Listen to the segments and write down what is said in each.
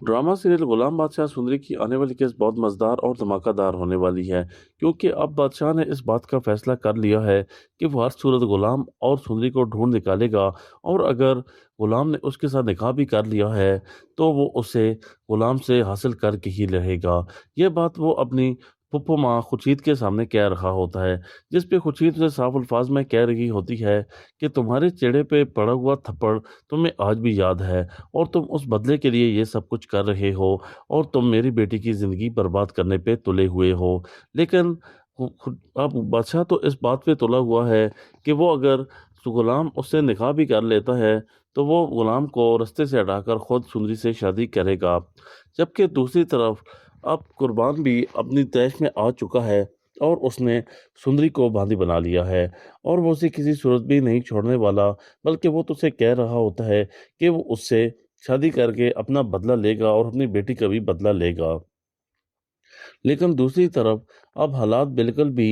Drama serial गुलाम बादशाह सुंदरी की आने वाली केस बहुत मज़ेदार और धमाकेदार होने वाली है, क्योंकि अब बादशाह ने इस बात का फैसला कर लिया है कि वो हर सूरत गुलाम और सुंदरी को ढूंढ निकालेगा। और अगर गुलाम ने उसके साथ निकाह भी कर लिया है तो वो उसे गुलाम से हासिल करके ही रहेगा। ये बात वो अपनी फुप्पो माँ खुर्शीद के सामने कह रहा होता है, जिस पे खुर्शीद उसे साफ अल्फाज में कह रही होती है कि तुम्हारे चेहरे पे पड़ा हुआ थप्पड़ तुम्हें आज भी याद है, और तुम उस बदले के लिए ये सब कुछ कर रहे हो, और तुम मेरी बेटी की ज़िंदगी बर्बाद करने पे तुले हुए हो। लेकिन अब बादशाह तो इस बात पे तुला हुआ है कि वो अगर गुलाम उससे निकाह भी कर लेता है तो वो गुलाम को रास्ते से हटाकर खुद सुंदरी से शादी करेगा। जबकि दूसरी तरफ अब कुर्बान भी अपनी तैश में आ चुका है और उसने सुंदरी को बांदी बना लिया है, और वो उसे किसी सूरत भी नहीं छोड़ने वाला, बल्कि वो तो उसे कह रहा होता है कि वो उससे शादी करके अपना बदला लेगा और अपनी बेटी का भी बदला लेगा। लेकिन दूसरी तरफ अब हालात बिल्कुल भी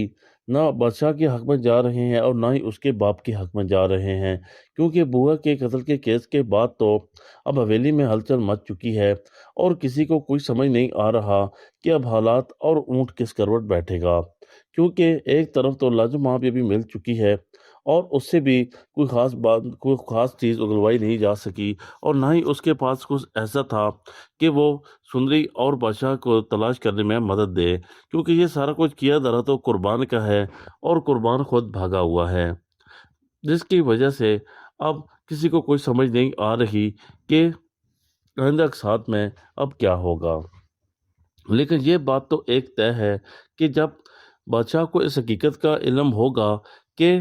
ना बादशाह के हक में जा रहे हैं और ना ही उसके बाप के हक में जा रहे हैं, क्योंकि बुआ के कत्ल के केस के बाद तो अब हवेली में हलचल मच चुकी है और किसी को कोई समझ नहीं आ रहा कि अब हालात और ऊंट किस करवट बैठेगा। क्योंकि एक तरफ तो लाजमाब भी मिल चुकी है और उससे भी कोई खास चीज़ उगलवाई नहीं जा सकी, और ना ही उसके पास कुछ ऐसा था कि वो सुंदरी और बादशाह को तलाश करने में मदद दे, क्योंकि ये सारा कुछ किया धरा तो कुर्बान का है और कुर्बान खुद भागा हुआ है, जिसकी वजह से अब किसी को कोई समझ नहीं आ रही कि आइंदा के साथ में अब क्या होगा। लेकिन ये बात तो एक तय है कि जब बादशाह को इस हकीकत का इल्म होगा कि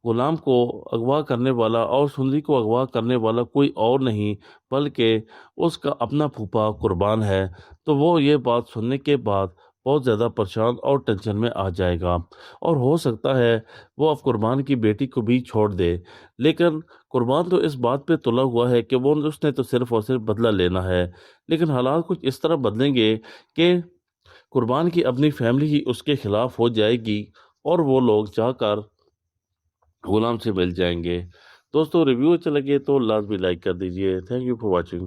गुलाम को अगवा करने वाला और सुंदरी को अगवा करने वाला कोई और नहीं बल्कि उसका अपना फूफा कुर्बान है, तो वो ये बात सुनने के बाद बहुत ज़्यादा परेशान और टेंशन में आ जाएगा, और हो सकता है वो अब कुर्बान की बेटी को भी छोड़ दे। लेकिन कुर्बान तो इस बात पे तुला हुआ है कि वो उसने तो सिर्फ और सिर्फ बदला लेना है। लेकिन हालात कुछ इस तरह बदलेंगे कि कुर्बान की अपनी फैमिली ही उसके खिलाफ हो जाएगी और वो लोग जाकर गुलाम से मिल जाएंगे। दोस्तों, रिव्यू अच्छा लगे तो लाजमी लाइक कर दीजिए। Thank you for watching.